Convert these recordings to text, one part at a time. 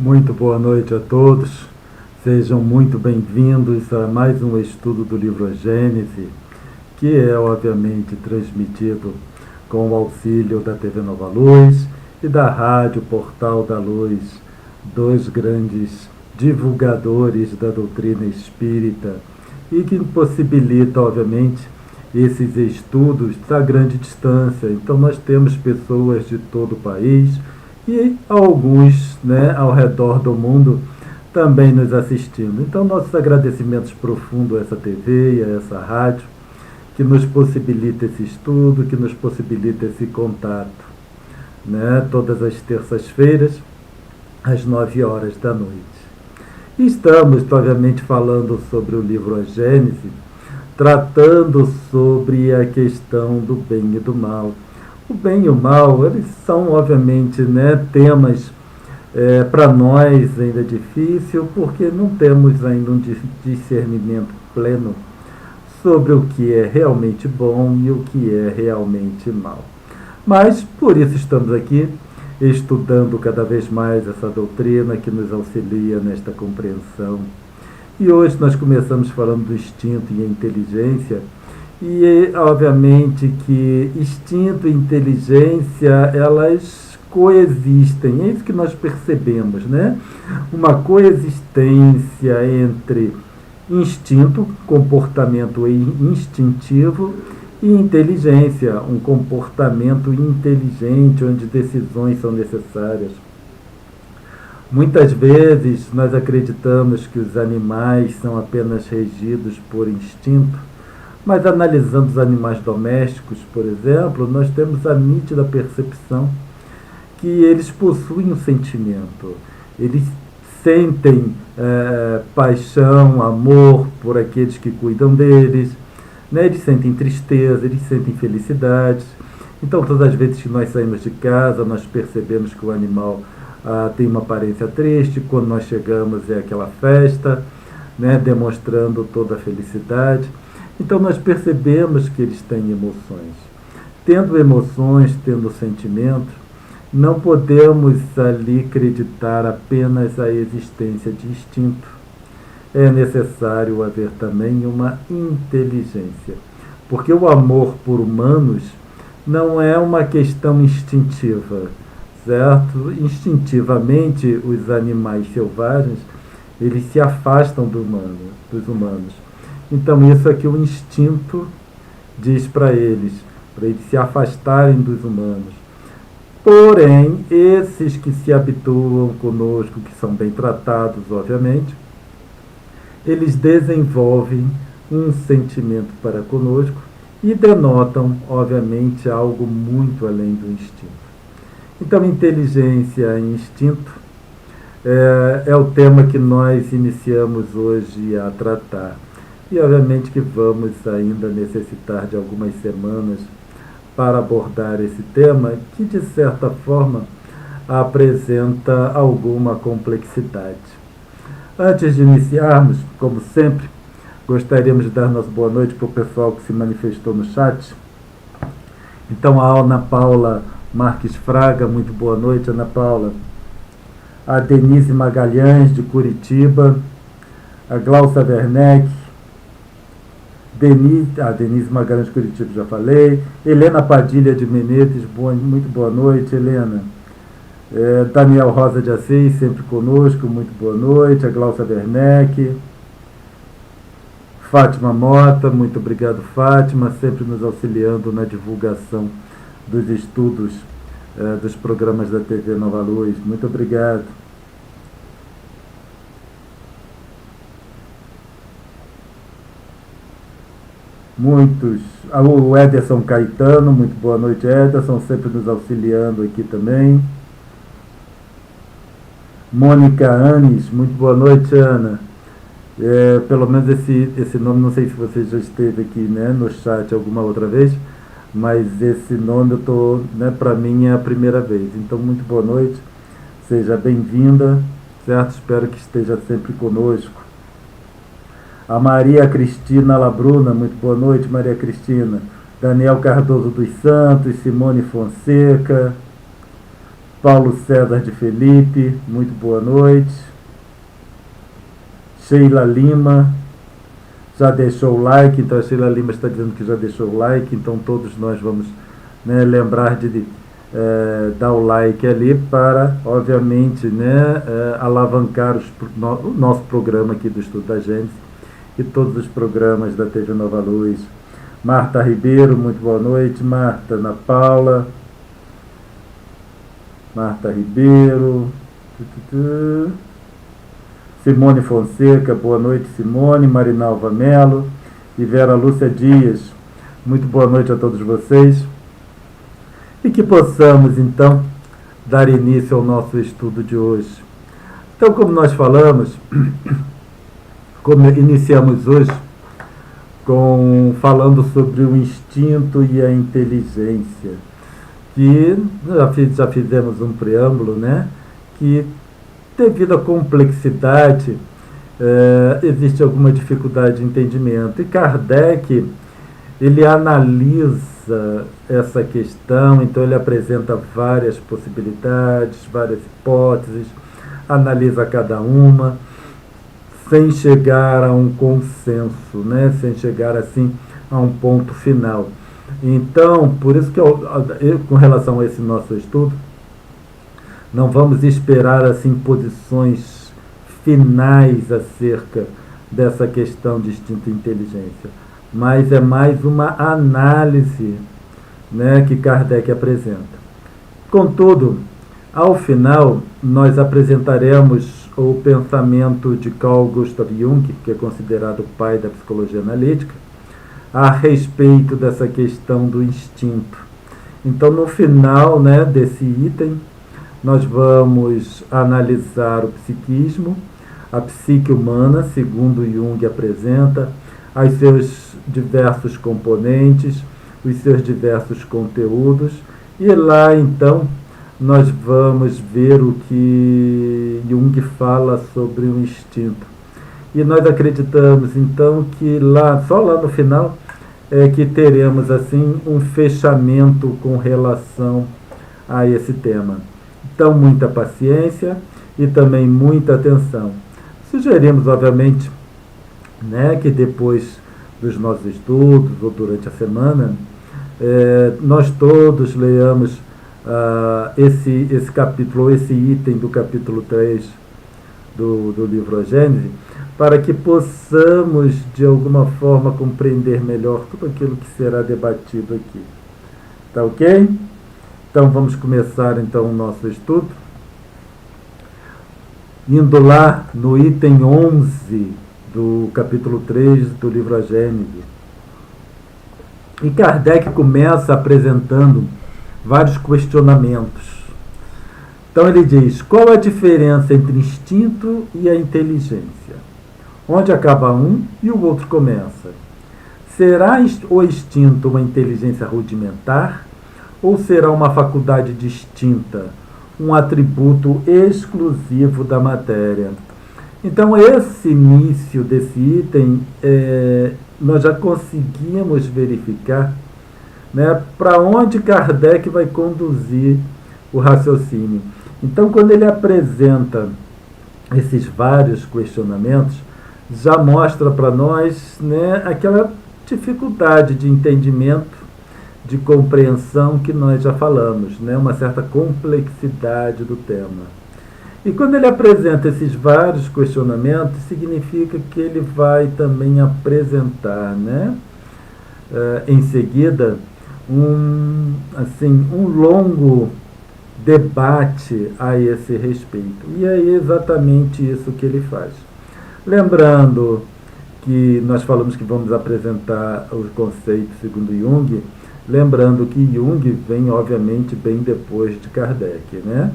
Muito boa noite a todos, sejam muito bem-vindos a mais um estudo do livro A Gênese, que é obviamente transmitido com o auxílio da TV Nova Luz e da Rádio Portal da Luz, dois grandes divulgadores da doutrina espírita e que possibilita, obviamente, esses estudos a grande distância. Então nós temos pessoas de todo o país e alguns, ao redor do mundo também nos assistindo. Então nossos agradecimentos profundos a essa TV e a essa rádio que nos possibilita esse estudo, que nos possibilita esse contato, todas as terças-feiras às 9 horas da noite. E estamos, obviamente, falando sobre o livro A Gênese, tratando sobre a questão do bem e do mal. O bem e o mal, eles são, obviamente, temas para nós ainda difícil, porque não temos ainda um discernimento pleno sobre o que é realmente bom e o que é realmente mal. Mas, por isso estamos aqui, estudando cada vez mais essa doutrina que nos auxilia nesta compreensão. E hoje nós começamos falando do instinto e a inteligência, e obviamente que instinto e inteligência, elas coexistem, é isso que nós percebemos, uma coexistência entre instinto, comportamento instintivo, e inteligência, um comportamento inteligente, onde decisões são necessárias. Muitas vezes nós acreditamos que os animais são apenas regidos por instinto, mas analisando os animais domésticos, por exemplo, nós temos a nítida percepção que eles possuem um sentimento. Eles sentem paixão, amor por aqueles que cuidam deles, eles sentem tristeza, eles sentem felicidade. Então, todas as vezes que nós saímos de casa, nós percebemos que o animal tem uma aparência triste. Quando nós chegamos é aquela festa, demonstrando toda a felicidade. Então nós percebemos que eles têm emoções. Tendo emoções, tendo sentimentos, não podemos ali acreditar apenas a existência de instinto. É necessário haver também uma inteligência, porque o amor por humanos não é uma questão instintiva, certo? Instintivamente, os animais selvagens, eles se afastam dos humanos. Então, isso é que o instinto diz para eles se afastarem dos humanos. Porém, esses que se habituam conosco, que são bem tratados, obviamente, eles desenvolvem um sentimento para conosco e denotam, obviamente, algo muito além do instinto. Então, inteligência e instinto é o tema que nós iniciamos hoje a tratar. E, obviamente, que vamos ainda necessitar de algumas semanas para abordar esse tema, que, de certa forma, apresenta alguma complexidade. Antes de iniciarmos, como sempre, gostaríamos de dar nossa boa noite para o pessoal que se manifestou no chat. Então, a Ana Paula Marques Fraga, muito boa noite, Ana Paula. A Denise Magalhães, de Curitiba. A Glaucia Werneck. Denise Magalhães de Curitiba, já falei. Helena Padilha de Menezes, muito boa noite, Helena. Daniel Rosa de Assis, sempre conosco, muito boa noite. A Glaucia Werneck. Fátima Mota, muito obrigado, Fátima, sempre nos auxiliando na divulgação dos estudos dos programas da TV Nova Luz. Muito obrigado. O Ederson Caetano, muito boa noite, Ederson, sempre nos auxiliando aqui também. Mônica Anes, muito boa noite, Ana. Pelo menos esse nome, não sei se você já esteve aqui no chat alguma outra vez, mas esse nome para mim é a primeira vez. Então, muito boa noite, seja bem-vinda, certo? Espero que esteja sempre conosco. A Maria Cristina Labruna, muito boa noite, Maria Cristina. Daniel Cardoso dos Santos, Simone Fonseca, Paulo César de Felipe, muito boa noite. Sheila Lima, já deixou o like, então a Sheila Lima está dizendo que já deixou o like, então todos nós vamos, né, lembrar de dar o like ali para, obviamente, né, alavancar o nosso programa aqui do Estudo da Gênesis e todos os programas da TV Nova Luz. Marta Ribeiro, muito boa noite. Marta, Ana Paula, Marta Ribeiro, Simone Fonseca, boa noite, Simone. Marinalva Melo e Vera Lúcia Dias, muito boa noite a todos vocês. E que possamos, então, dar início ao nosso estudo de hoje. Então, como nós falamos, como iniciamos hoje, falando sobre o instinto e a inteligência, que já fizemos um preâmbulo, né, que devido à complexidade, existe alguma dificuldade de entendimento. E Kardec, ele analisa essa questão, então ele apresenta várias possibilidades, várias hipóteses, analisa cada uma, sem chegar a um consenso, né? Sem chegar assim a um ponto final. Então, por isso que eu, com relação a esse nosso estudo, não vamos esperar assim posições finais acerca dessa questão de instinto e inteligência, mas é mais uma análise, né, que Kardec apresenta. Contudo, ao final, nós apresentaremos o pensamento de Carl Gustav Jung, que é considerado o pai da psicologia analítica, a respeito dessa questão do instinto. Então, no final, né, desse item, nós vamos analisar o psiquismo, a psique humana, segundo Jung apresenta, os seus diversos componentes, os seus diversos conteúdos, e lá então nós vamos ver o que Jung fala sobre o instinto. E nós acreditamos então que só lá no final é que teremos assim um fechamento com relação a esse tema. Então, muita paciência e também muita atenção. Sugerimos, obviamente, né, que depois dos nossos estudos ou durante a semana, nós todos leiamos esse capítulo, esse item do capítulo 3 do livro A Gênese, para que possamos, de alguma forma, compreender melhor tudo aquilo que será debatido aqui. Tá ok? Então, vamos começar então o nosso estudo. Indo lá no item 11 do capítulo 3 do livro A Gênese. E Kardec começa apresentando vários questionamentos. Então ele diz: qual a diferença entre instinto e a inteligência? Onde acaba um e o outro começa? Será o instinto uma inteligência rudimentar ou será uma faculdade distinta, um atributo exclusivo da matéria? Então, esse início desse item, nós já conseguimos verificar, né, para onde Kardec vai conduzir o raciocínio. Então, quando ele apresenta esses vários questionamentos, já mostra para nós, né, aquela dificuldade de entendimento, de compreensão que nós já falamos, né, uma certa complexidade do tema. E quando ele apresenta esses vários questionamentos, significa que ele vai também apresentar, né, em seguida, um longo debate a esse respeito. E é exatamente isso que ele faz. Lembrando que nós falamos que vamos apresentar os conceitos segundo Jung, lembrando que Jung vem, obviamente, bem depois de Kardec, né?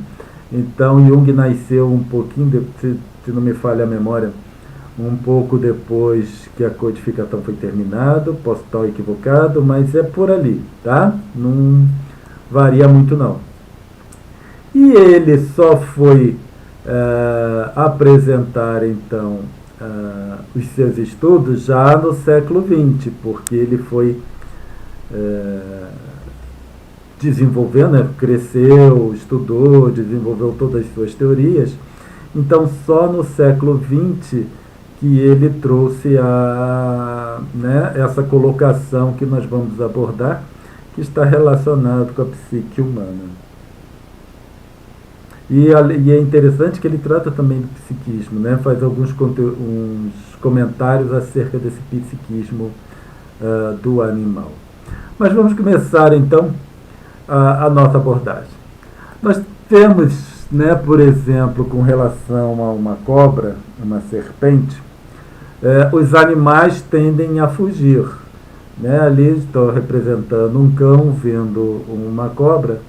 Então, Jung nasceu um pouquinho, se não me falha a memória, um pouco depois que a codificação foi terminada. Posso estar equivocado, mas é por ali, tá? Não varia muito, não. E ele só foi apresentar, então, os seus estudos já no século XX, porque ele foi desenvolveu, né, cresceu, estudou, desenvolveu todas as suas teorias. Então, só no século XX que ele trouxe essa colocação que nós vamos abordar, que está relacionado com a psique humana. E é interessante que ele trata também do psiquismo, né? Faz uns comentários acerca desse psiquismo do animal. Mas vamos começar então a nossa abordagem. Nós temos, né, por exemplo, com relação a uma cobra, uma serpente, os animais tendem a fugir. Né? Ali estou representando um cão vendo uma cobra,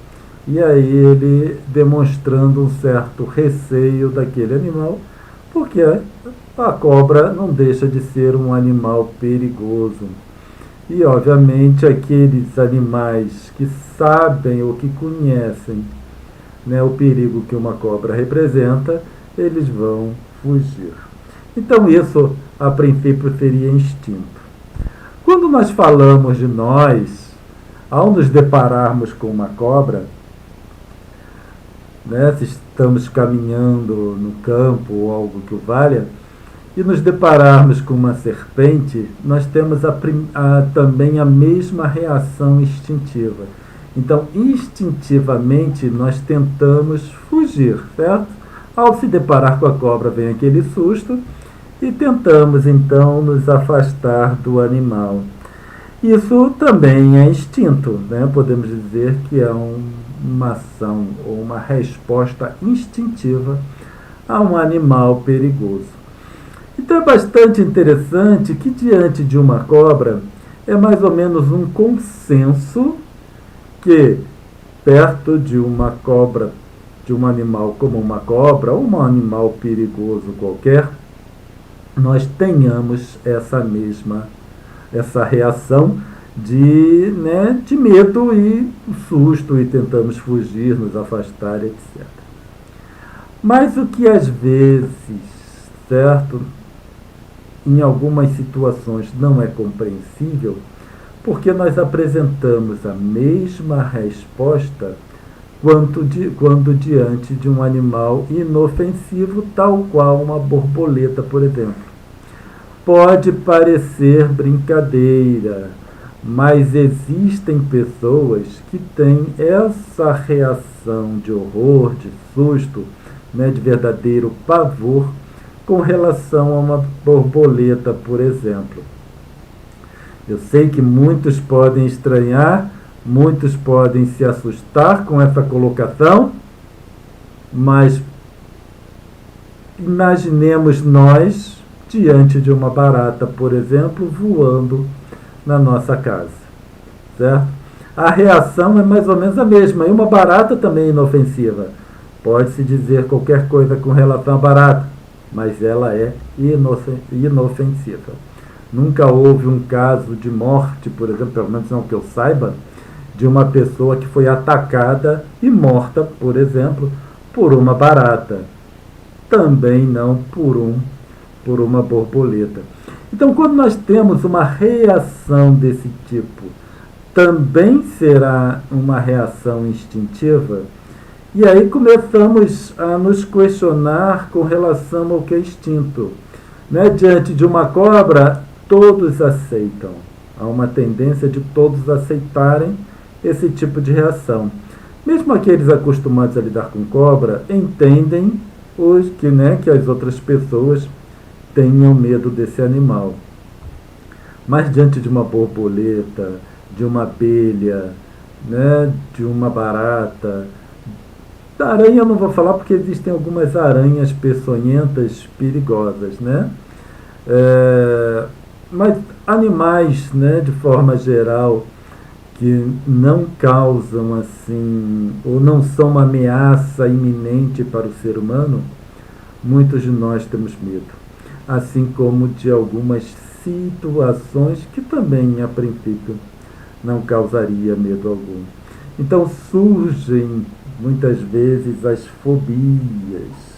e aí ele demonstrando um certo receio daquele animal, porque a cobra não deixa de ser um animal perigoso. E, obviamente, aqueles animais que sabem ou que conhecem, né, o perigo que uma cobra representa, eles vão fugir. Então, isso, a princípio, seria instinto. Quando nós falamos de nós, ao nos depararmos com uma cobra, né, se estamos caminhando no campo ou algo que o valha, e nos depararmos com uma serpente, nós temos também a mesma reação instintiva. Então, instintivamente, nós tentamos fugir, certo? Ao se deparar com a cobra, vem aquele susto e tentamos, então, nos afastar do animal. Isso também é instinto, né? Podemos dizer que é uma ação ou uma resposta instintiva a um animal perigoso. Então é bastante interessante que diante de uma cobra é mais ou menos um consenso que perto de uma cobra, de um animal como uma cobra ou um animal perigoso qualquer, nós tenhamos essa reação de medo e susto e tentamos fugir, nos afastar, etc. Mas o que às vezes, certo, em algumas situações não é compreensível, porque nós apresentamos a mesma resposta quando diante de um animal inofensivo, tal qual uma borboleta, por exemplo. Pode parecer brincadeira, mas existem pessoas que têm essa reação de horror, de susto, né, de verdadeiro pavor com relação a uma borboleta, por exemplo. Eu sei que muitos podem estranhar, muitos podem se assustar com essa colocação, mas imaginemos nós diante de uma barata, por exemplo, voando na nossa casa, certo? A reação é mais ou menos a mesma, e uma barata também é inofensiva. Pode-se dizer qualquer coisa com relação à barata, mas ela é inofensiva. Nunca houve um caso de morte, por exemplo, pelo menos não que eu saiba, de uma pessoa que foi atacada e morta, por exemplo, por uma barata. Também não por uma borboleta. Então, quando nós temos uma reação desse tipo, também será uma reação instintiva. E aí começamos a nos questionar com relação ao que é instinto. Né? Diante de uma cobra, todos aceitam. Há uma tendência de todos aceitarem esse tipo de reação. Mesmo aqueles acostumados a lidar com cobra, entendem que as outras pessoas tenham medo desse animal. Mas diante de uma borboleta, de uma abelha, né, de uma barata, da aranha eu não vou falar porque existem algumas aranhas peçonhentas perigosas, né? Mas animais, né, de forma geral, que não causam assim, ou não são uma ameaça iminente para o ser humano, muitos de nós temos medo. Assim como de algumas situações que também, a princípio, não causaria medo algum. Então surgem muitas vezes as fobias.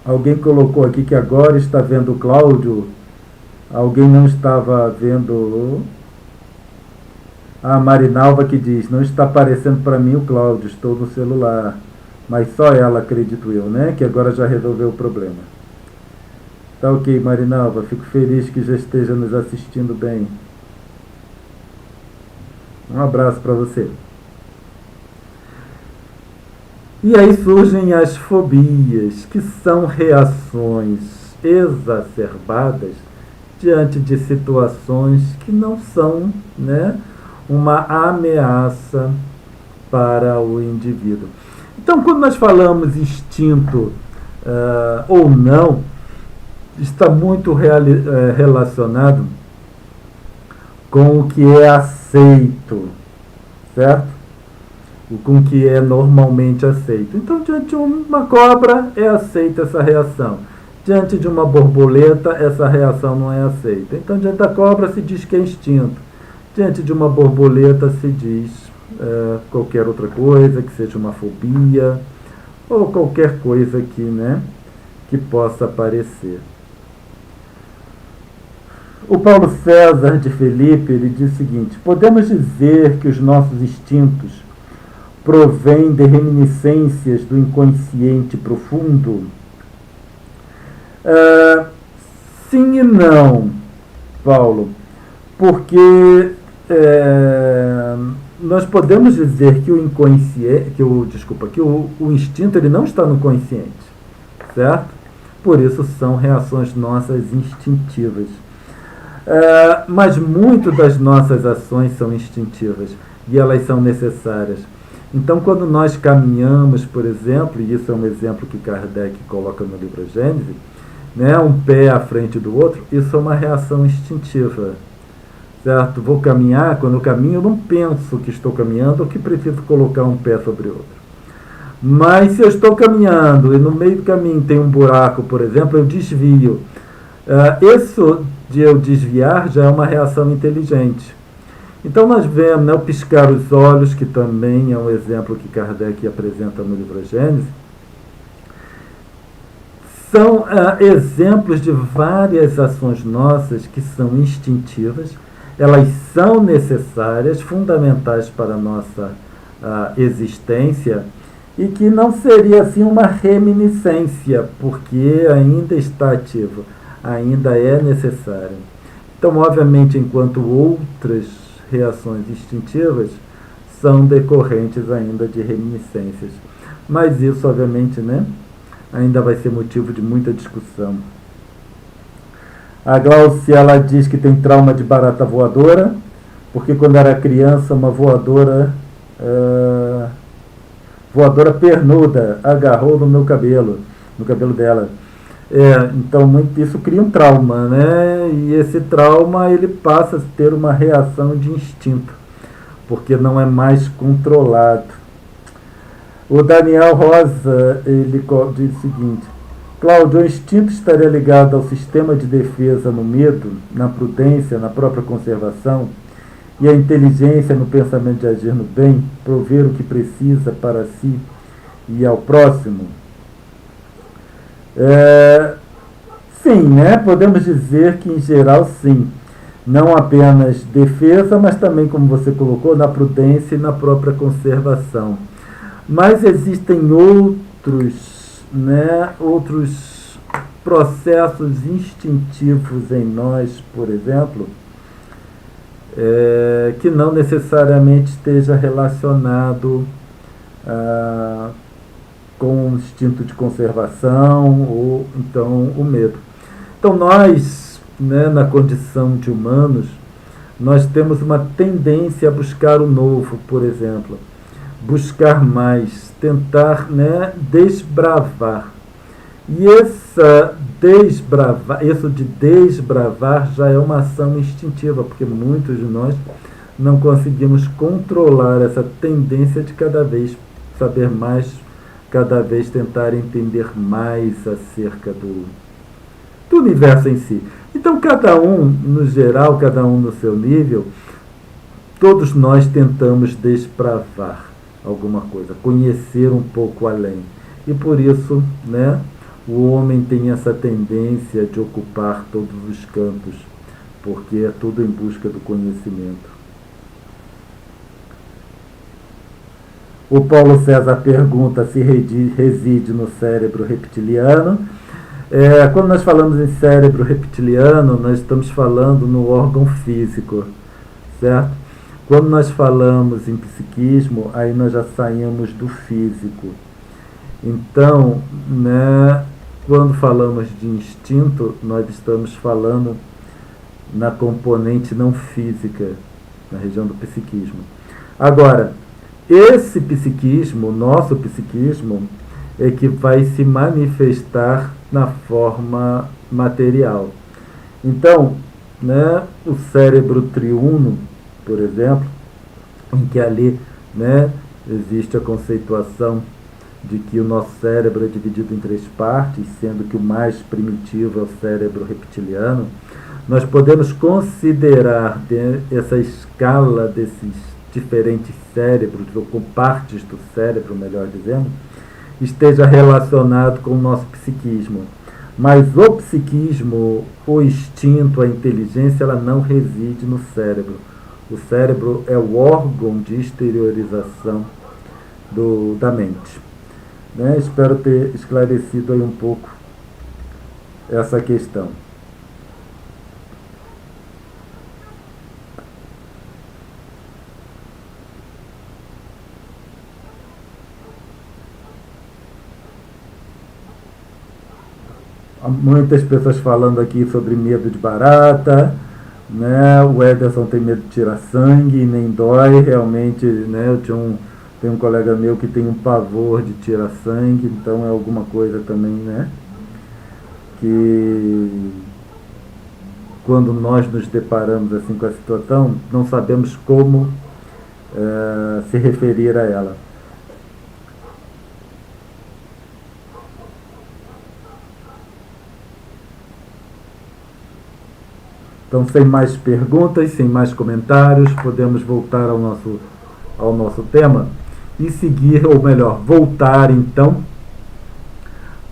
Alguém colocou aqui que agora está vendo o Cláudio Alguém não estava vendo. A Marinalva que diz: não está aparecendo para mim o Cláudio, estou no celular. Mas só ela, acredito eu, né? Que agora já resolveu o problema. Tá ok, Marinalva. Fico feliz que já esteja nos assistindo bem. Um abraço para você. E aí surgem as fobias, que são reações exacerbadas diante de situações que não são, né, uma ameaça para o indivíduo. Então, quando nós falamos instinto ou não, está muito relacionado com o que é aceito, certo? Com o que é normalmente aceito. Então, diante de uma cobra, é aceita essa reação. Diante de uma borboleta, essa reação não é aceita. Então, diante da cobra, se diz que é instinto. Diante de uma borboleta, se diz qualquer outra coisa, que seja uma fobia, ou qualquer coisa que, né, que possa aparecer. O Paulo César de Felipe, ele diz o seguinte: podemos dizer que os nossos instintos provém de reminiscências do inconsciente profundo? Sim e não, Paulo, porque nós podemos dizer que o inconsciente, que o instinto ele não está no consciente, certo? Por isso são reações nossas instintivas. Mas muito das nossas ações são instintivas e elas são necessárias. Então, quando nós caminhamos, por exemplo, e isso é um exemplo que Kardec coloca no livro Gênese, né, um pé à frente do outro, isso é uma reação instintiva, certo? Vou caminhar, quando eu caminho, eu não penso que estou caminhando ou que preciso colocar um pé sobre o outro. Mas se eu estou caminhando e no meio do caminho tem um buraco, por exemplo, eu desvio. Isso de eu desviar já é uma reação inteligente. Então nós vemos, né, o piscar os olhos, que também é um exemplo que Kardec apresenta no livro Gênese. São exemplos de várias ações nossas que são instintivas, elas são necessárias, fundamentais para a nossa existência, e que não seria assim uma reminiscência, porque ainda está ativo, ainda é necessário. Então, obviamente, enquanto outras reações instintivas são decorrentes ainda de reminiscências. Mas isso, obviamente, né, ainda vai ser motivo de muita discussão. A Glaucia, ela diz que tem trauma de barata voadora, porque quando era criança, uma voadora pernuda agarrou no cabelo dela. Então isso cria um trauma, né? E esse trauma ele passa a ter uma reação de instinto, porque não é mais controlado. O Daniel Rosa, ele diz o seguinte: Cláudio, o instinto estaria ligado ao sistema de defesa no medo, na prudência, na própria conservação, e a inteligência no pensamento de agir no bem, prover o que precisa para si e ao próximo? Sim, né? Podemos dizer que em geral sim. Não apenas defesa, mas também, como você colocou, na prudência e na própria conservação. Mas existem outros processos instintivos em nós, por exemplo, que não necessariamente esteja relacionado com o instinto de conservação ou então o medo. Então nós, né, na condição de humanos, nós temos uma tendência a buscar o novo, por exemplo, buscar mais, tentar, né, desbravar. E isso de desbravar já é uma ação instintiva, porque muitos de nós não conseguimos controlar essa tendência de cada vez saber mais, cada vez tentar entender mais acerca do universo em si. Então, cada um, no geral, cada um no seu nível, todos nós tentamos desbravar alguma coisa, conhecer um pouco além. E por isso, né, o homem tem essa tendência de ocupar todos os campos. porque é tudo em busca do conhecimento. O Paulo César pergunta se reside no cérebro reptiliano. Quando nós falamos em cérebro reptiliano, nós estamos falando no órgão físico, certo? Quando nós falamos em psiquismo, aí nós já saímos do físico. Então, né, quando falamos de instinto, nós estamos falando na componente não física, na região do psiquismo. Agora, esse psiquismo, nosso psiquismo, é que vai se manifestar na forma material. Então, né, o cérebro triuno, por exemplo, em que ali, né, existe a conceituação de que o nosso cérebro é dividido em 3 partes, sendo que o mais primitivo é o cérebro reptiliano, nós podemos considerar essa escala desses diferentes cérebros, ou com partes do cérebro, melhor dizendo, esteja relacionado com o nosso psiquismo. Mas o psiquismo, o instinto, a inteligência, ela não reside no cérebro. O cérebro é o órgão de exteriorização da mente. Né? Espero ter esclarecido aí um pouco essa questão. Muitas pessoas falando aqui sobre medo de barata, né? O Ederson tem medo de tirar sangue e nem dói, realmente, né? Tenho um colega meu que tem um pavor de tirar sangue, então é alguma coisa também, né? Que quando nós nos deparamos assim com a situação, não sabemos como se referir a ela. Então, sem mais perguntas, sem mais comentários, podemos voltar ao nosso tema e seguir, ou melhor, voltar então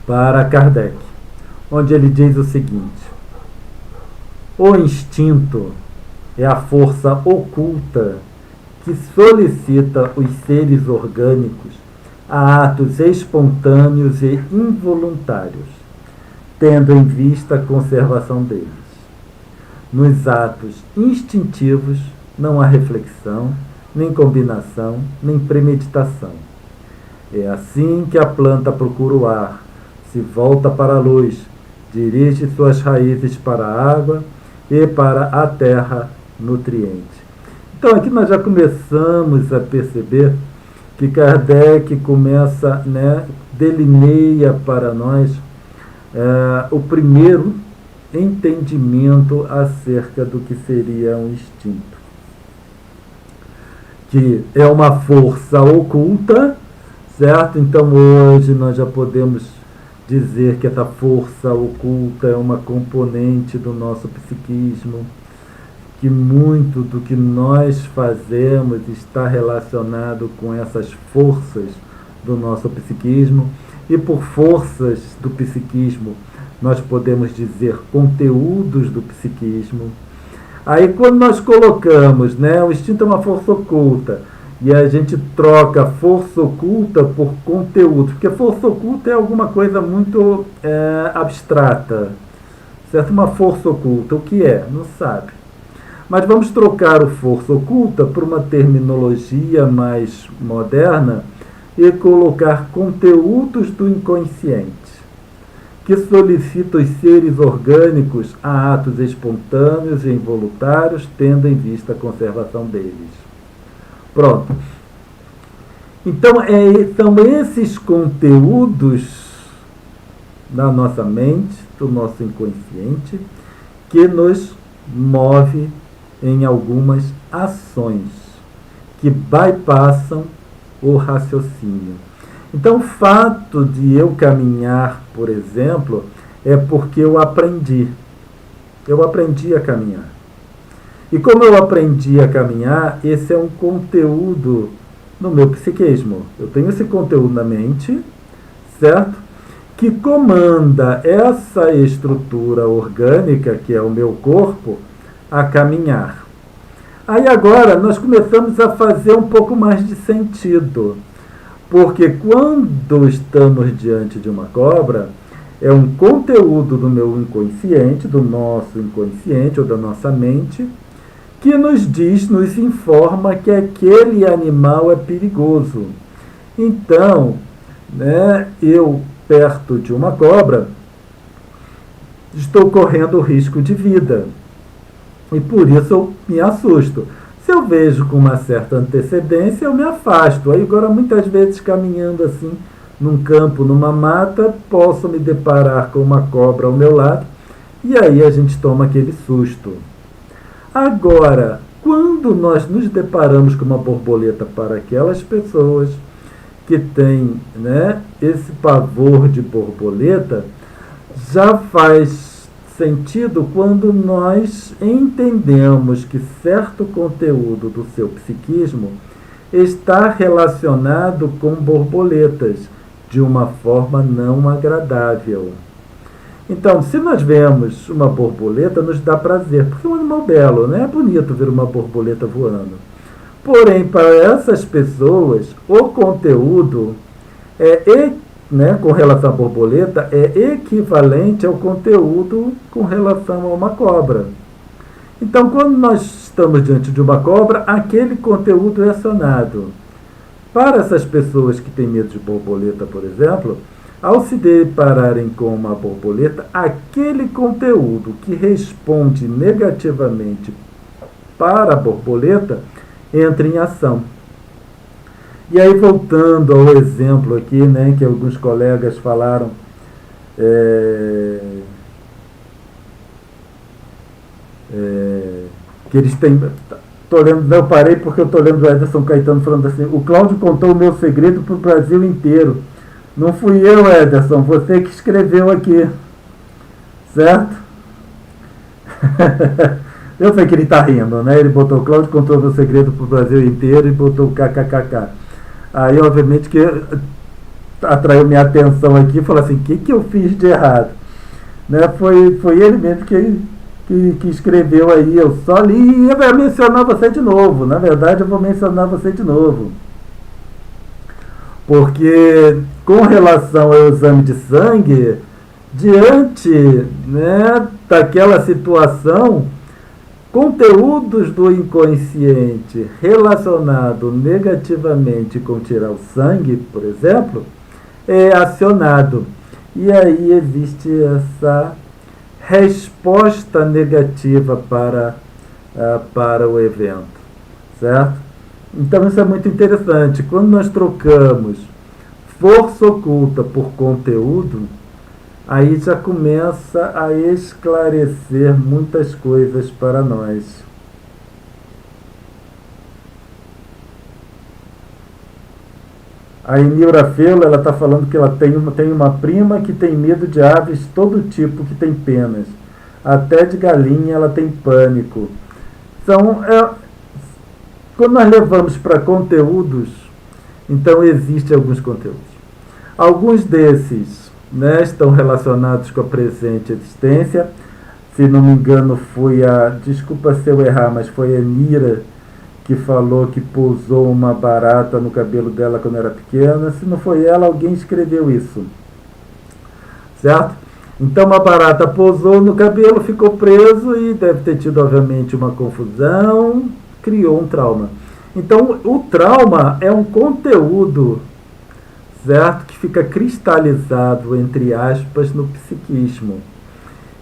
para Kardec, onde ele diz o seguinte: o instinto é a força oculta que solicita os seres orgânicos a atos espontâneos e involuntários, tendo em vista a conservação deles. Nos atos instintivos não há reflexão, nem combinação, nem premeditação. É assim que a planta procura o ar, se volta para a luz, dirige suas raízes para a água e para a terra nutriente. Então aqui nós já começamos a perceber que Kardec começa, né, delineia para nós o primeiro entendimento acerca do que seria um instinto, que é uma força oculta, certo? Então hoje nós já podemos dizer que essa força oculta é uma componente do nosso psiquismo, que muito do que nós fazemos está relacionado com essas forças do nosso psiquismo, e por forças do psiquismo nós podemos dizer conteúdos do psiquismo. Aí quando nós colocamos, né, o instinto é uma força oculta, e a gente troca força oculta por conteúdo, porque força oculta é alguma coisa muito abstrata, certo? Uma força oculta, o que é? Não sabe. Mas vamos trocar o força oculta por uma terminologia mais moderna e colocar conteúdos do inconsciente, que solicita os seres orgânicos a atos espontâneos e involuntários, tendo em vista a conservação deles. Pronto. Então, são esses conteúdos da nossa mente, do nosso inconsciente, que nos move em algumas ações que bypassam o raciocínio. Então, o fato de eu caminhar, por exemplo, é porque eu aprendi. Eu aprendi a caminhar. E como eu aprendi a caminhar, esse é um conteúdo no meu psiquismo. Eu tenho esse conteúdo na mente, certo? Que comanda essa estrutura orgânica, que é o meu corpo, a caminhar. Aí agora nós começamos a fazer um pouco mais de sentido, porque quando estamos diante de uma cobra, é um conteúdo do meu inconsciente, do nosso inconsciente ou da nossa mente, que nos diz, nos informa que aquele animal é perigoso. Então, né, eu perto de uma cobra, estou correndo risco de vida. E por isso eu me assusto. Se eu vejo com uma certa antecedência, eu me afasto. Aí agora, muitas vezes, caminhando assim, num campo, numa mata, posso me deparar com uma cobra ao meu lado, e aí a gente toma aquele susto. Agora, quando nós nos deparamos com uma borboleta, para aquelas pessoas que têm, né, esse pavor de borboleta, já faz sentido quando nós entendemos que certo conteúdo do seu psiquismo está relacionado com borboletas de uma forma não agradável. Então, se nós vemos uma borboleta, nos dá prazer, porque é um animal belo, né? É bonito ver uma borboleta voando. Porém, para essas pessoas, o conteúdo com relação à borboleta é equivalente ao conteúdo com relação a uma cobra. Então, quando nós estamos diante de uma cobra, aquele conteúdo é acionado. Para essas pessoas que têm medo de borboleta, por exemplo, ao se depararem com uma borboleta, aquele conteúdo que responde negativamente para a borboleta entra em ação. E aí, voltando ao exemplo aqui, né, que alguns colegas falaram, que eles têm... eu parei porque eu estou lendo o Ederson Caetano falando assim: o Cláudio contou o meu segredo para o Brasil inteiro. Não fui eu, Ederson, você que escreveu aqui, certo? Eu sei que ele está rindo, né? Ele botou: o Cláudio contou o meu segredo para o Brasil inteiro e botou o kkkk. Aí, obviamente, que atraiu minha atenção aqui e falou assim: o que eu fiz de errado? Né? Foi ele mesmo que escreveu aí. Eu só li e eu vou mencionar você de novo. Na verdade, eu vou mencionar você de novo. Porque, com relação ao exame de sangue, diante, né, daquela situação, conteúdos do inconsciente relacionado negativamente com tirar o sangue, por exemplo, é acionado. E aí existe essa resposta negativa para o evento, certo? Então isso é muito interessante. Quando nós trocamos força oculta por conteúdo, aí já começa a esclarecer muitas coisas para nós. A Enilra Felo, ela está falando que ela tem uma prima que tem medo de aves todo tipo, que tem penas. Até de galinha ela tem pânico. Então, quando nós levamos para conteúdos, então existem alguns conteúdos. Alguns desses, né, estão relacionados com a presente existência. Se não me engano, desculpa se eu errar, mas foi a Enira que falou que pousou uma barata no cabelo dela quando era pequena. Se não foi ela, alguém escreveu isso, certo? Então, uma barata pousou no cabelo, ficou preso e deve ter tido, obviamente, uma confusão, criou um trauma. Então, o trauma é um conteúdo, certo, que fica cristalizado, entre aspas, no psiquismo.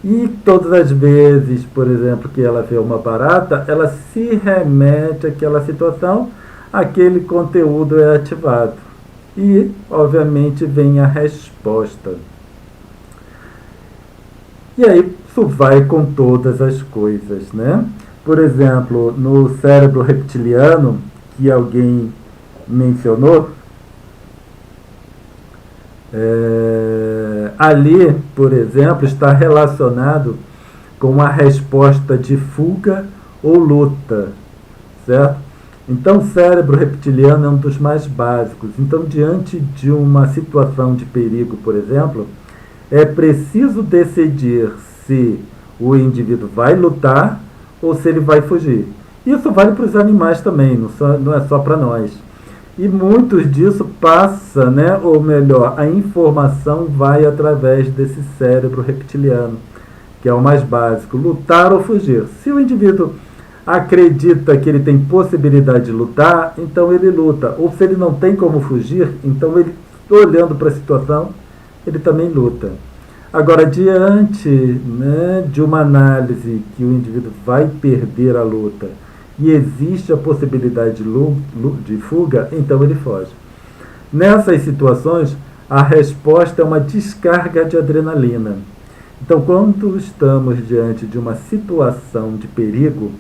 E todas as vezes, por exemplo, que ela vê uma barata, ela se remete àquela situação, aquele conteúdo é ativado. E, obviamente, vem a resposta. E aí, isso vai com todas as coisas, né? Por exemplo, no cérebro reptiliano, que alguém mencionou, ali, por exemplo, está relacionado com a resposta de fuga ou luta, certo? Então, o cérebro reptiliano é um dos mais básicos. Então, diante de uma situação de perigo, por exemplo, é preciso decidir se o indivíduo vai lutar ou se ele vai fugir. Isso vale para os animais também, não é só para nós. E muitos disso passa, né, ou melhor, a informação vai através desse cérebro reptiliano, que é o mais básico, lutar ou fugir. Se o indivíduo acredita que ele tem possibilidade de lutar, então ele luta. Ou se ele não tem como fugir, então ele, olhando para a situação, ele também luta. Agora, diante, né, de uma análise que o indivíduo vai perder a luta e existe a possibilidade de fuga, então ele foge. Nessas situações, a resposta é uma descarga de adrenalina. Então, quando estamos diante de uma situação de perigo,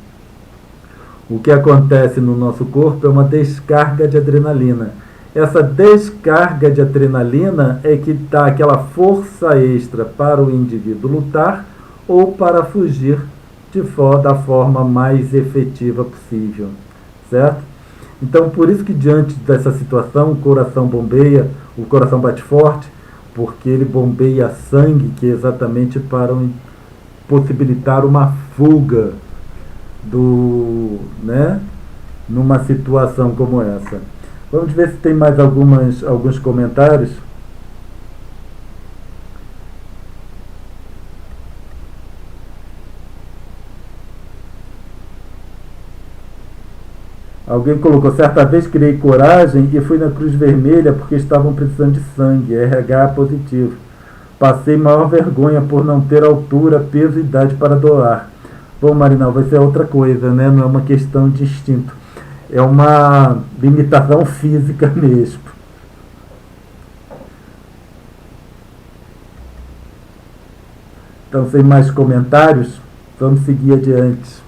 o que acontece no nosso corpo é uma descarga de adrenalina. Essa descarga de adrenalina é que dá aquela força extra para o indivíduo lutar ou para fugir da forma mais efetiva possível, certo? Então, por isso que diante dessa situação, o coração bombeia, o coração bate forte, porque ele bombeia sangue, que é exatamente para possibilitar uma fuga numa situação como essa. Vamos ver se tem mais alguns comentários. Alguém colocou: certa vez criei coragem e fui na Cruz Vermelha porque estavam precisando de sangue, RH positivo. Passei maior vergonha por não ter altura, peso e idade para doar. Bom, Marinal, vai ser outra coisa, né? Não é uma questão de instinto. É uma limitação física mesmo. Então, sem mais comentários, vamos seguir adiante.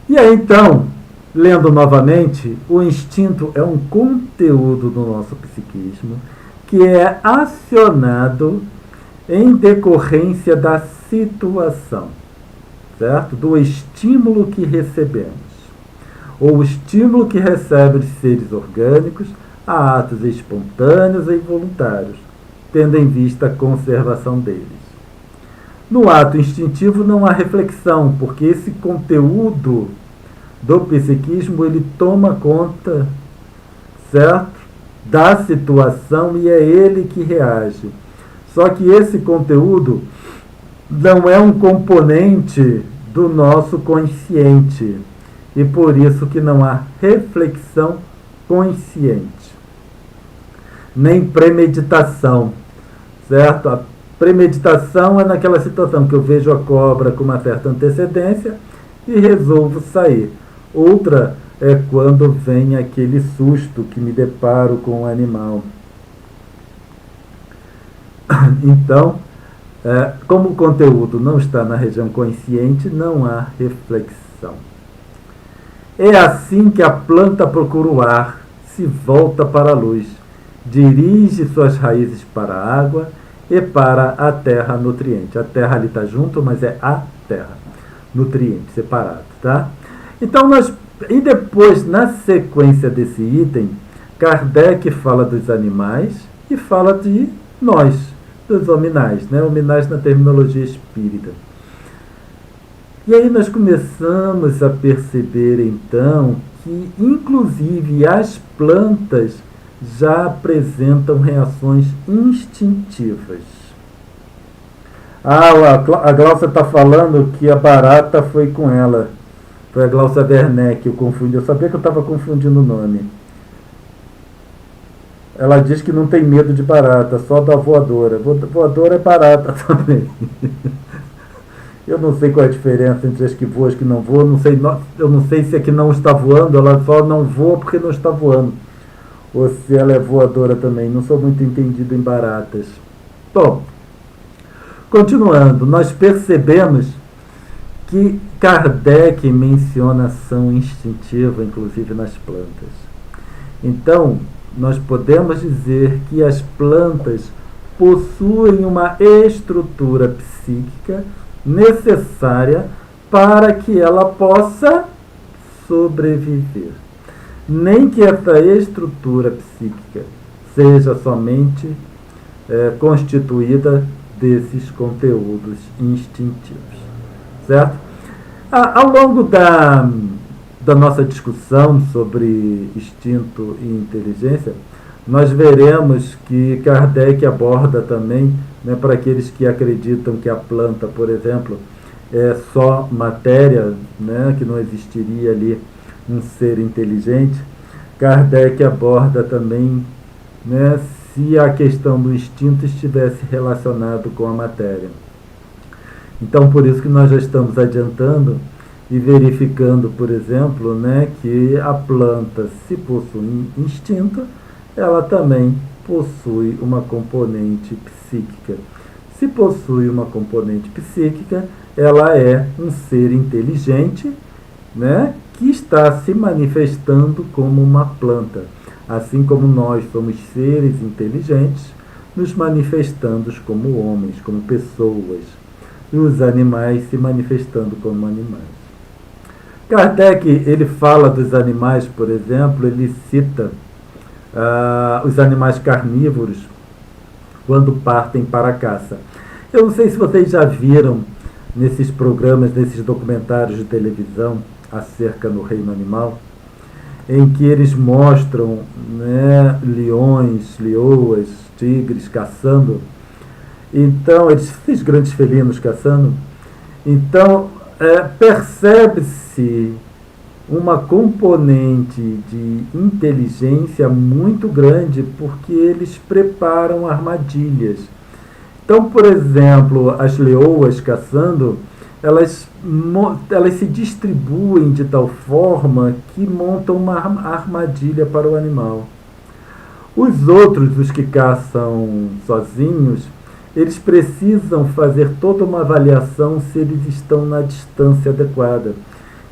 E aí, então, lendo novamente, o instinto é um conteúdo do nosso psiquismo que é acionado em decorrência da situação, certo? Do estímulo que recebemos, ou o estímulo que recebe os seres orgânicos a atos espontâneos e involuntários, tendo em vista a conservação deles. No ato instintivo não há reflexão, porque esse conteúdo do psiquismo ele toma conta, certo, da situação e é ele que reage. Só que esse conteúdo não é um componente do nosso consciente e por isso que não há reflexão consciente, nem premeditação, certo? A premeditação é naquela situação que eu vejo a cobra com uma certa antecedência e resolvo sair. Outra é quando vem aquele susto que me deparo com o animal. Então, como o conteúdo não está na região consciente, não há reflexão. É assim que a planta procura o ar, se volta para a luz, dirige suas raízes para a água e para a terra nutriente. A terra ali está junto, mas é a terra nutriente, separado, tá? Então, e depois, na sequência desse item, Kardec fala dos animais e fala de nós, dos hominais, né? Hominais na terminologia espírita. E aí nós começamos a perceber, então, que inclusive as plantas já apresentam reações instintivas. A Glaucia está falando que a barata foi com ela. Foi a Glaucia Werneck que eu confundi. Eu sabia que eu estava confundindo o nome. Ela diz que não tem medo de barata, só da voadora. Voadora é barata também. Eu não sei qual é a diferença entre as que voam e as que não voam. Eu não sei se a que não está voando, ela só não voa porque não está voando. Ou se ela é voadora também. Não sou muito entendido em baratas. Bom, continuando, nós percebemos que Kardec menciona ação instintiva, inclusive nas plantas. Então, nós podemos dizer que as plantas possuem uma estrutura psíquica necessária para que ela possa sobreviver. Nem que essa estrutura psíquica seja somente constituída desses conteúdos instintivos, certo? Ao longo da nossa discussão sobre instinto e inteligência, nós veremos que Kardec aborda também, né, para aqueles que acreditam que a planta, por exemplo, é só matéria, né, que não existiria ali um ser inteligente. Kardec aborda também, né, se a questão do instinto estivesse relacionado com a matéria. Então, por isso que nós já estamos adiantando e verificando, por exemplo, né, que a planta, se possui instinto, ela também possui uma componente psíquica. Se possui uma componente psíquica, ela é um ser inteligente, né, que está se manifestando como uma planta. Assim como nós somos seres inteligentes, nos manifestando como homens, como pessoas, e os animais se manifestando como animais. Kardec, ele fala dos animais, por exemplo, ele cita os animais carnívoros quando partem para a caça. Eu não sei se vocês já viram nesses programas, nesses documentários de televisão acerca do reino animal, em que eles mostram, né, leões, leoas, tigres caçando. Então, esses grandes felinos caçando. Então, percebe-se uma componente de inteligência muito grande, porque eles preparam armadilhas. Então, por exemplo, as leoas caçando, elas se distribuem de tal forma que montam uma armadilha para o animal. Os outros, os que caçam sozinhos, eles precisam fazer toda uma avaliação se eles estão na distância adequada.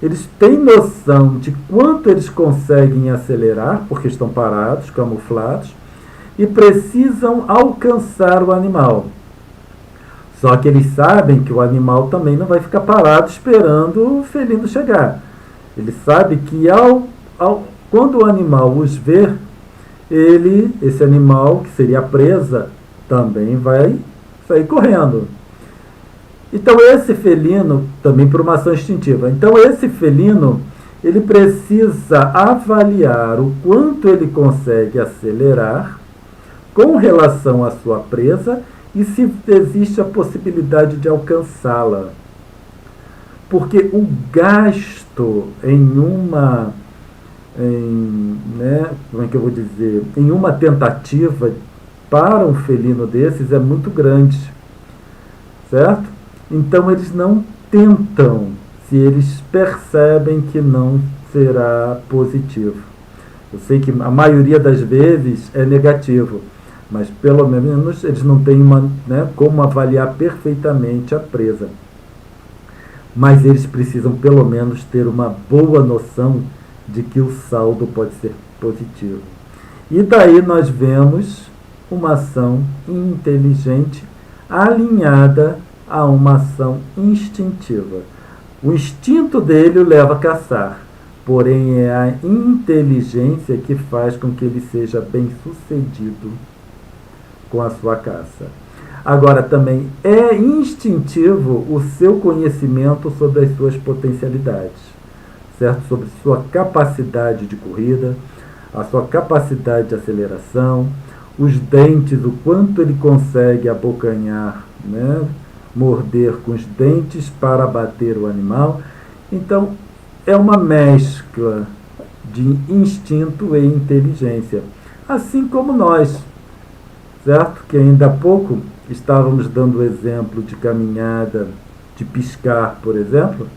Eles têm noção de quanto eles conseguem acelerar, porque estão parados, camuflados, e precisam alcançar o animal. Só que eles sabem que o animal também não vai ficar parado esperando o felino chegar. Eles sabem que quando o animal os ver, esse animal, que seria a presa, também vai sair correndo. Então esse felino, também por uma ação instintiva, então esse felino, ele precisa avaliar o quanto ele consegue acelerar com relação à sua presa e se existe a possibilidade de alcançá-la. Porque o gasto em uma tentativa para um felino desses é muito grande, certo? Então eles não tentam, se eles percebem que não será positivo. Eu sei que a maioria das vezes é negativo, mas pelo menos eles não têm como avaliar perfeitamente a presa. Mas eles precisam pelo menos ter uma boa noção de que o saldo pode ser positivo. E daí nós vemos uma ação inteligente alinhada a uma ação instintiva. O instinto dele o leva a caçar, porém é a inteligência que faz com que ele seja bem sucedido com a sua caça. Agora, também é instintivo o seu conhecimento sobre as suas potencialidades, certo? Sobre sua capacidade de corrida, a sua capacidade de aceleração, os dentes, o quanto ele consegue abocanhar, morder com os dentes para abater o animal. Então, é uma mescla de instinto e inteligência. Assim como nós, certo? Que ainda há pouco estávamos dando o exemplo de caminhada, de piscar, por exemplo,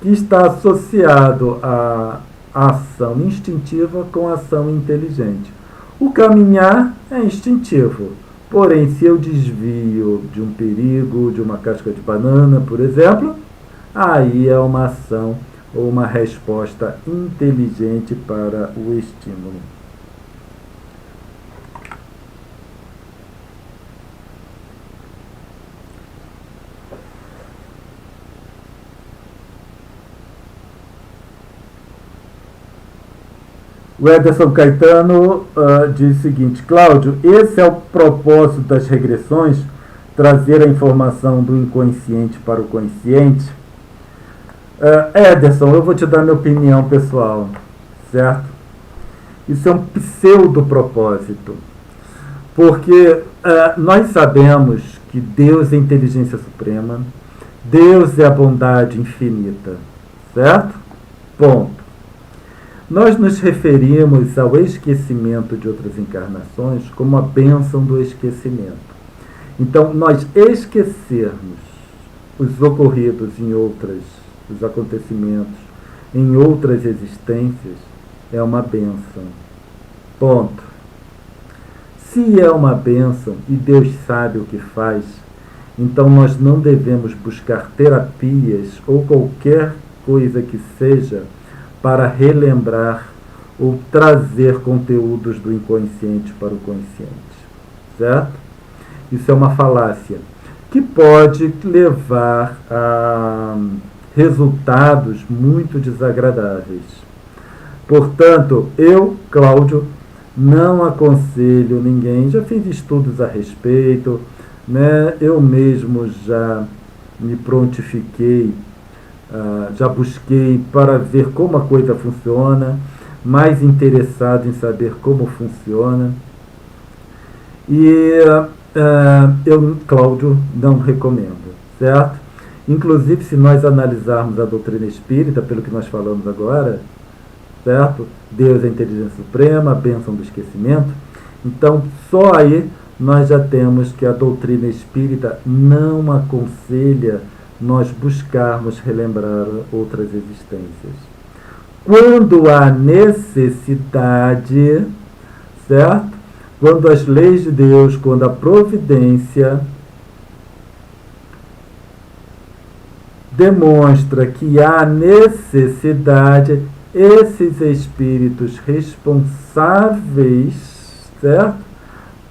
que está associado à ação instintiva com a ação inteligente. O caminhar é instintivo, porém, se eu desvio de um perigo, de uma casca de banana, por exemplo, aí é uma ação ou uma resposta inteligente para o estímulo. O Ederson Caetano diz o seguinte: Cláudio, esse é o propósito das regressões, trazer a informação do inconsciente para o consciente? Ederson, eu vou te dar minha opinião pessoal, certo? Isso é um pseudo-propósito, porque nós sabemos que Deus é a inteligência suprema, Deus é a bondade infinita, certo? Ponto. Nós nos referimos ao esquecimento de outras encarnações como a bênção do esquecimento. Então, nós esquecermos os ocorridos os acontecimentos em outras existências é uma bênção. Ponto. Se é uma bênção e Deus sabe o que faz, então nós não devemos buscar terapias ou qualquer coisa que seja para relembrar ou trazer conteúdos do inconsciente para o consciente, certo? Isso é uma falácia que pode levar a resultados muito desagradáveis. Portanto, eu, Cláudio, não aconselho ninguém, já fiz estudos a respeito, né? Eu mesmo já me prontifiquei, já busquei para ver como a coisa funciona, mais interessado em saber como funciona. E eu, Cláudio, não recomendo, certo? Inclusive, se nós analisarmos a doutrina espírita, pelo que nós falamos agora, certo? Deus é a inteligência suprema, a bênção do esquecimento. Então, só aí nós já temos que a doutrina espírita não aconselha nós buscarmos relembrar outras existências. Quando há necessidade, certo? Quando as leis de Deus, quando a providência demonstra que há necessidade, esses espíritos responsáveis, certo?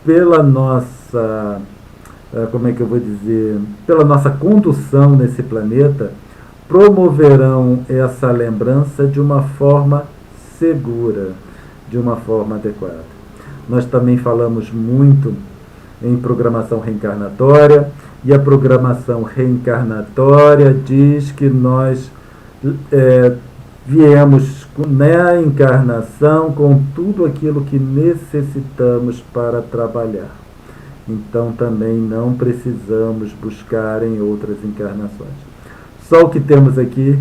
Pela nossa, como é que eu vou dizer, pela nossa condução nesse planeta, promoverão essa lembrança de uma forma segura, de uma forma adequada. Nós também falamos muito em programação reencarnatória, e a programação reencarnatória diz que nós viemos na encarnação com tudo aquilo que necessitamos para trabalhar. Então também não precisamos buscar em outras encarnações. Só o que temos aqui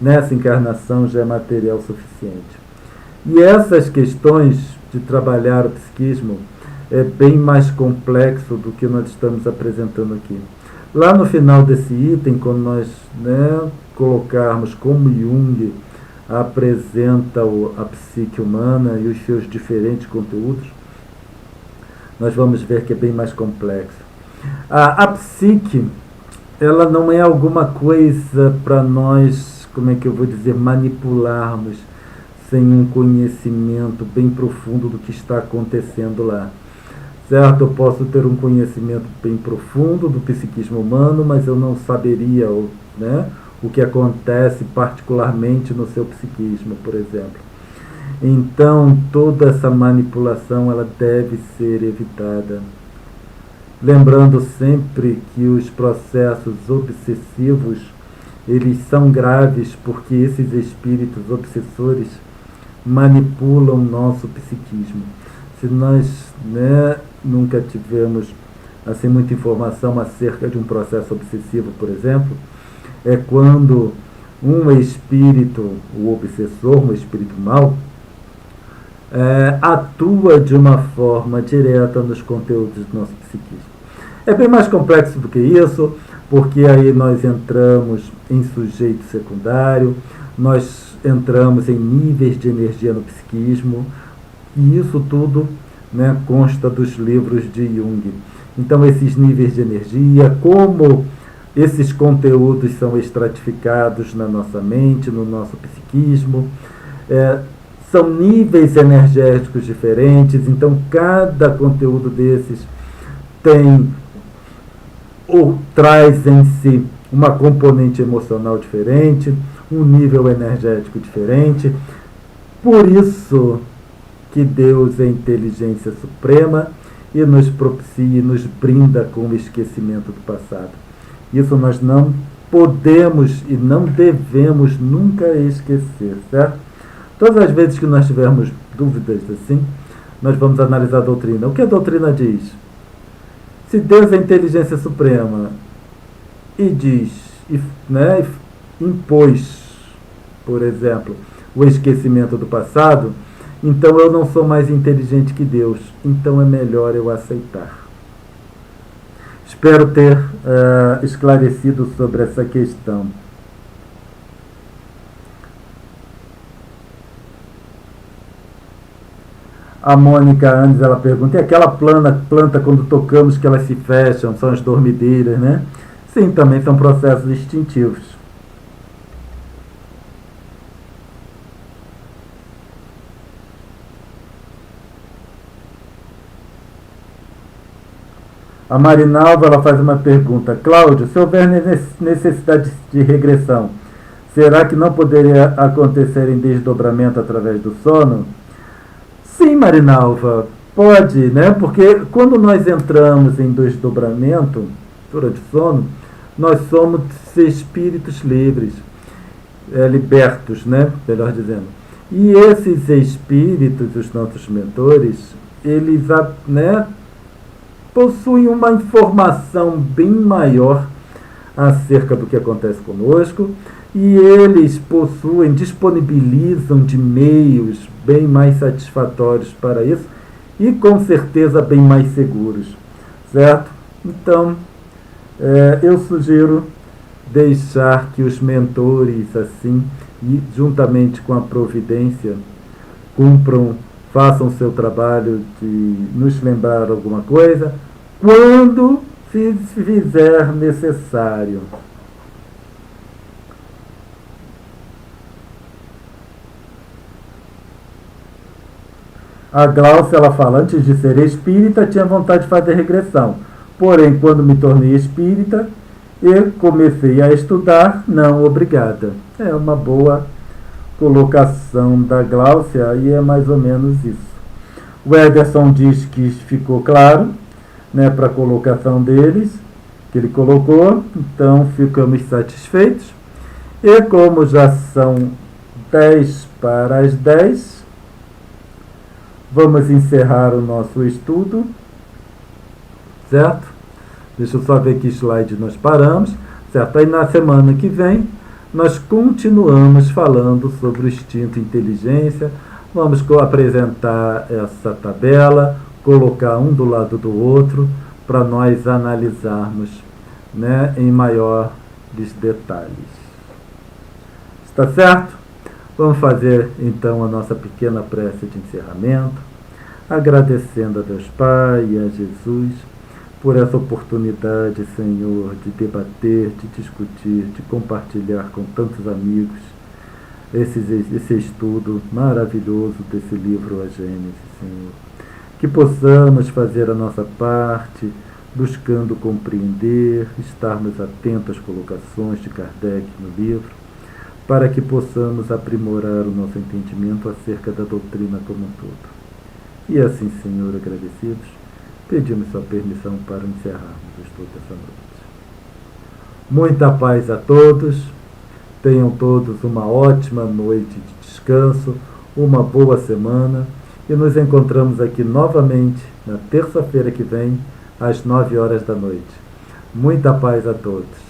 nessa encarnação já é material suficiente. E essas questões de trabalhar o psiquismo é bem mais complexo do que nós estamos apresentando aqui. Lá no final desse item, quando nós colocarmos como Jung apresenta a psique humana e os seus diferentes conteúdos, nós vamos ver que é bem mais complexo. A psique, ela não é alguma coisa para nós, como é que eu vou dizer, manipularmos sem um conhecimento bem profundo do que está acontecendo lá. Certo? Eu posso ter um conhecimento bem profundo do psiquismo humano, mas eu não saberia o que acontece particularmente no seu psiquismo, por exemplo. Então, toda essa manipulação ela deve ser evitada. Lembrando sempre que os processos obsessivos, eles são graves porque esses espíritos obsessores manipulam nosso psiquismo. Se nós nunca tivemos assim muita informação acerca de um processo obsessivo, por exemplo, é quando um espírito, o obsessor, um espírito mau, atua de uma forma direta nos conteúdos do nosso psiquismo. É bem mais complexo do que isso, porque aí nós entramos em sujeito secundário, nós entramos em níveis de energia no psiquismo, e isso tudo consta dos livros de Jung. Então, esses níveis de energia, como esses conteúdos são estratificados na nossa mente, no nosso psiquismo, são níveis energéticos diferentes, então cada conteúdo desses tem ou traz em si uma componente emocional diferente, um nível energético diferente. Por isso que Deus é a inteligência suprema e nos propicia e nos brinda com o esquecimento do passado. Isso nós não podemos e não devemos nunca esquecer, certo? Todas as vezes que nós tivermos dúvidas assim, nós vamos analisar a doutrina. O que a doutrina diz? Se Deus é a inteligência suprema e diz, né, impôs, por exemplo, o esquecimento do passado, então eu não sou mais inteligente que Deus, então é melhor eu aceitar. Espero ter esclarecido sobre essa questão. A Mônica Andes, ela pergunta, e aquela planta quando tocamos que elas se fecham, são as dormideiras, né? Sim, também são processos instintivos. A Marinalva, ela faz uma pergunta. Cláudio, se houver necessidade de regressão, será que não poderia acontecer em desdobramento através do sono? Sim, Marinalva, pode, né? Porque quando nós entramos em desdobramento, durante o sono, nós somos espíritos livres, libertos, né? Melhor dizendo. E esses espíritos, os nossos mentores, eles, né, possuem uma informação bem maior acerca do que acontece conosco e eles disponibilizam de meios bem mais satisfatórios para isso e com certeza bem mais seguros, certo? Então, eu sugiro deixar que os mentores, assim, e juntamente com a providência, façam o seu trabalho de nos lembrar alguma coisa, quando se fizer necessário. A Glaucia, ela fala, antes de ser espírita, tinha vontade de fazer regressão. Porém, quando me tornei espírita e comecei a estudar, não, obrigada. É uma boa colocação da Glaucia e é mais ou menos isso. O Ederson diz que ficou claro, né, para a colocação deles, que ele colocou, então ficamos satisfeitos. E como já são 10 para as 10, vamos encerrar o nosso estudo, certo? Deixa eu só ver que slide nós paramos, certo? Aí na semana que vem, nós continuamos falando sobre o instinto e inteligência. Vamos apresentar essa tabela, colocar um do lado do outro, para nós analisarmos, né, em maiores detalhes. Está certo? Vamos fazer então a nossa pequena prece de encerramento, agradecendo a Deus Pai e a Jesus por essa oportunidade, Senhor, de debater, de discutir, de compartilhar com tantos amigos esse estudo maravilhoso desse livro, a Gênesis, Senhor. Que possamos fazer a nossa parte, buscando compreender, estarmos atentos às colocações de Kardec no livro, para que possamos aprimorar o nosso entendimento acerca da doutrina como um todo. E assim, Senhor, agradecidos, pedimos sua permissão para encerrarmos o estudo dessa noite. Muita paz a todos, tenham todos uma ótima noite de descanso, uma boa semana, e nos encontramos aqui novamente na terça-feira que vem, às 9 horas da noite. Muita paz a todos.